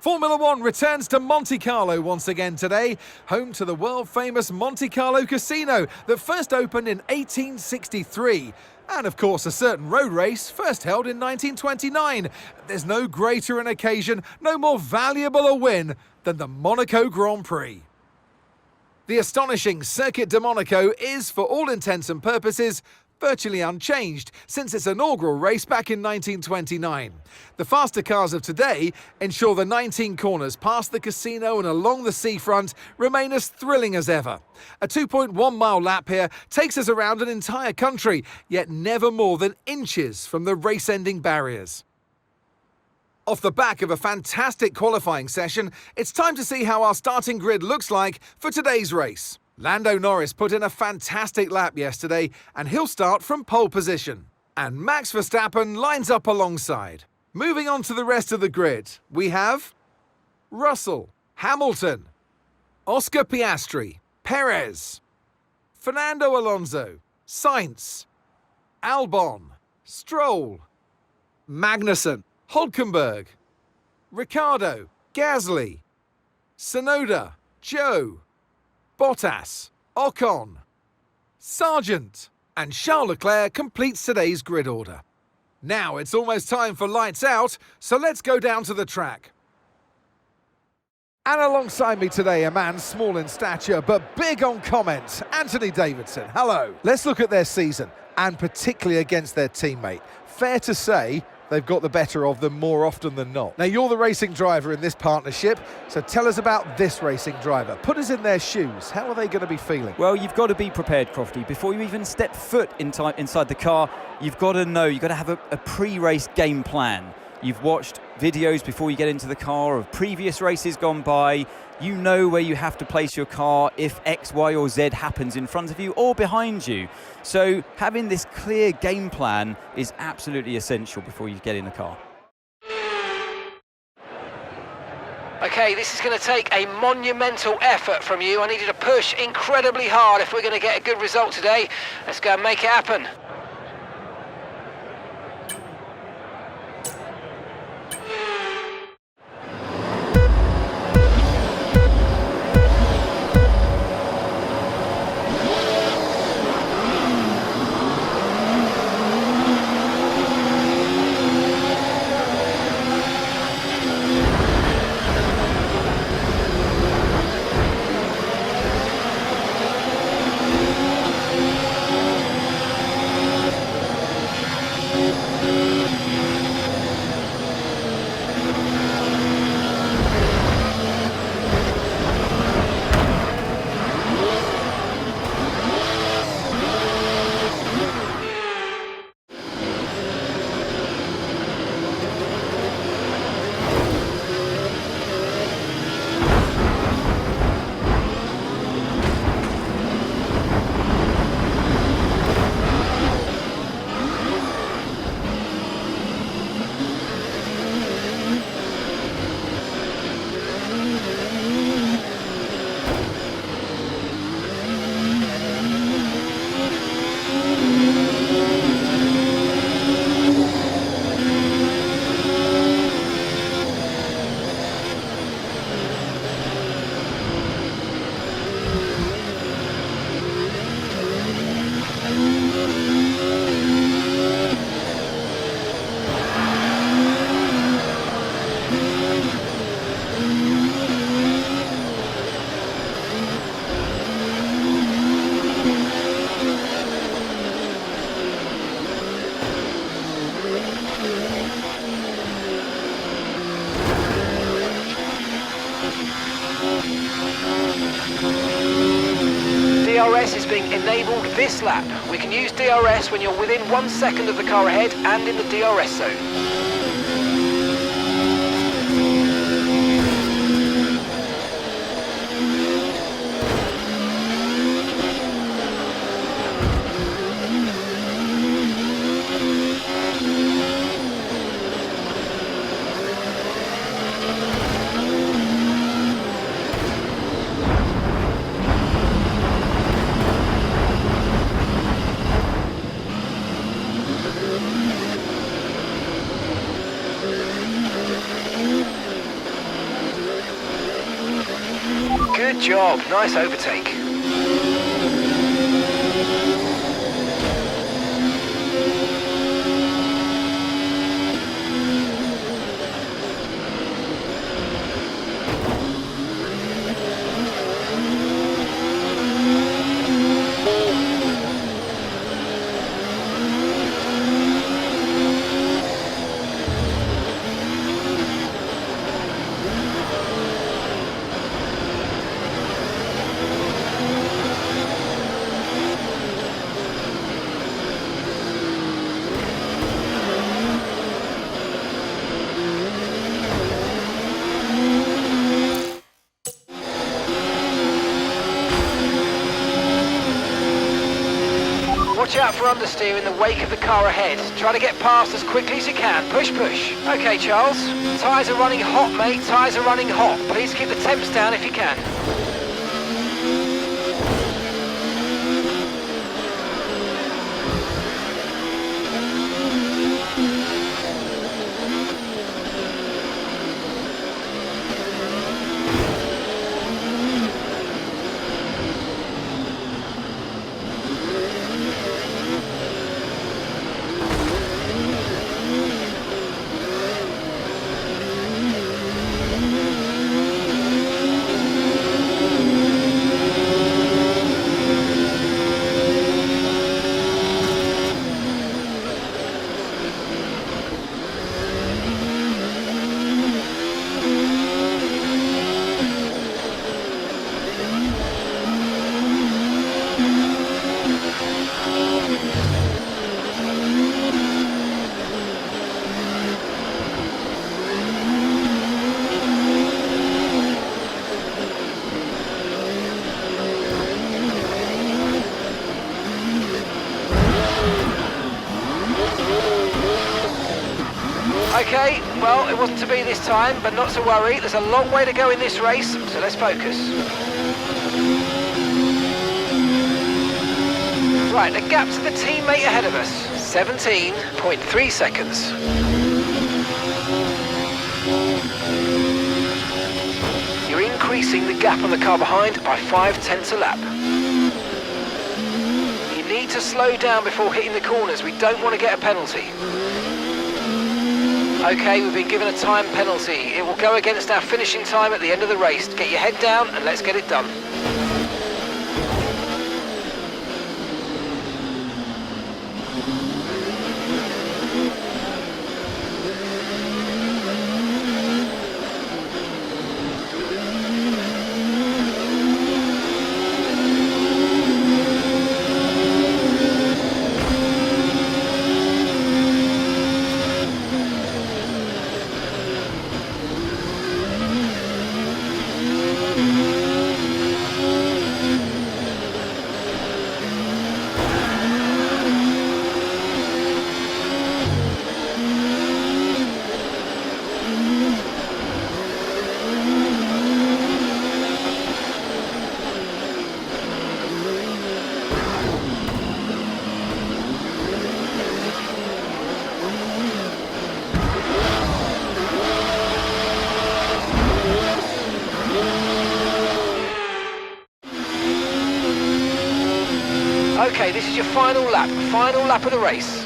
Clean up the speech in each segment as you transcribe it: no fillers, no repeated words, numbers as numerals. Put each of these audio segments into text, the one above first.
Formula One returns to Monte Carlo once again today, home to the world-famous Monte Carlo Casino that first opened in 1863. And of course, a certain road race first held in 1929. There's no greater an occasion, no more valuable a win than the Monaco Grand Prix. The astonishing Circuit de Monaco is, for all intents and purposes, virtually unchanged since its inaugural race back in 1929. The faster cars of today ensure the 19 corners past the casino and along the seafront remain as thrilling as ever. A 2.1-mile lap here takes us around an entire country, yet never more than inches from the race-ending barriers. Off the back of a fantastic qualifying session, it's time to see how our starting grid looks like for today's race. Lando Norris put in a fantastic lap yesterday, and he'll start from pole position. And Max Verstappen lines up alongside. Moving on to the rest of the grid, we have Russell, Hamilton, Oscar Piastri, Perez, Fernando Alonso, Sainz, Albon, Stroll, Magnussen, Hülkenberg, Ricciardo, Gasly, Tsunoda, Zhou, Bottas, Ocon, Sargent, and Charles Leclerc completes today's grid order. Now it's almost time for lights out, so let's go down to the track. And alongside me today, a man small in stature but big on comment, Anthony Davidson. Hello. Let's look at their season, and particularly against their teammate. Fair to say, they've got the better of them more often than not. Now, you're the racing driver in this partnership, so tell us about this racing driver. Put us in their shoes. How are they going to be feeling? Well, you've got to be prepared, Crofty. Before you even step foot inside the car, you've got to know, you've got to have a pre-race game plan. You've watched videos before you get into the car of previous races gone by. You know where you have to place your car if X, Y or Z happens in front of you or behind you. So having this clear game plan is absolutely essential before you get in the car. Okay, this is going to take a monumental effort from you. I need you to push incredibly hard if we're going to get a good result today. Let's go and make it happen. DRS is being enabled this lap. We can use DRS when you're within 1 second of the car ahead and in the DRS zone. Good job, nice overtake. Watch out for understeer in the wake of the car ahead. Try to get past as quickly as you can. Push, push. Okay, Charles. Tyres are running hot, mate. Tyres are running hot. Please keep the temps down if you can. Okay, well, it wasn't to be this time, but not to worry. There's a long way to go in this race, so let's focus. Right, the gap to the teammate ahead of us, 17.3 seconds. You're increasing the gap on the car behind by 5/10 a lap. You need to slow down before hitting the corners. We don't want to get a penalty. Okay, we've been given a time penalty. It will go against our finishing time at the end of the race. Get your head down and let's get it done. Okay, this is your final lap of the race.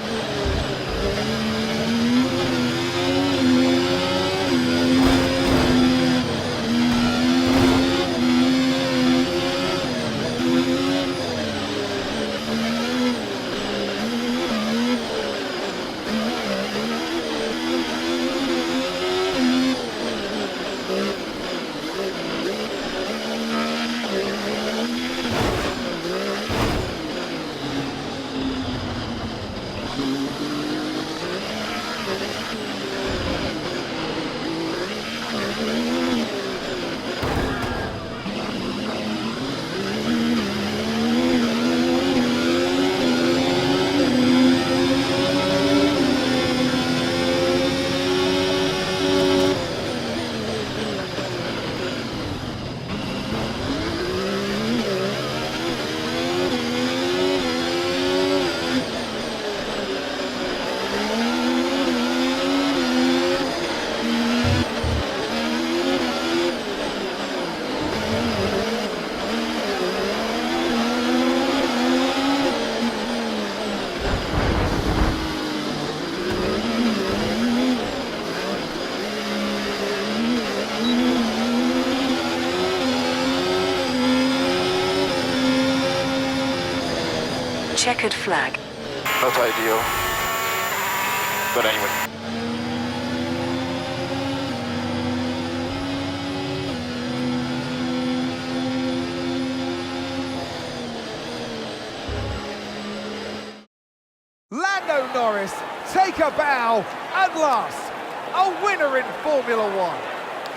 checkered flag. Not ideal. But anyway. Lando Norris, take a bow, and last, a winner in Formula One.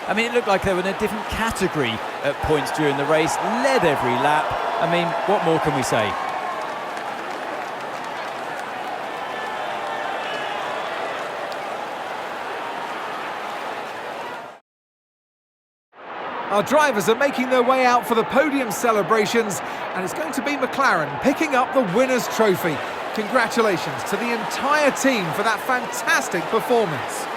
I mean, it looked like they were in a different category at points during the race, led every lap. I mean, what more can we say? Our drivers are making their way out for the podium celebrations, and it's going to be McLaren picking up the winner's trophy. Congratulations to the entire team for that fantastic performance.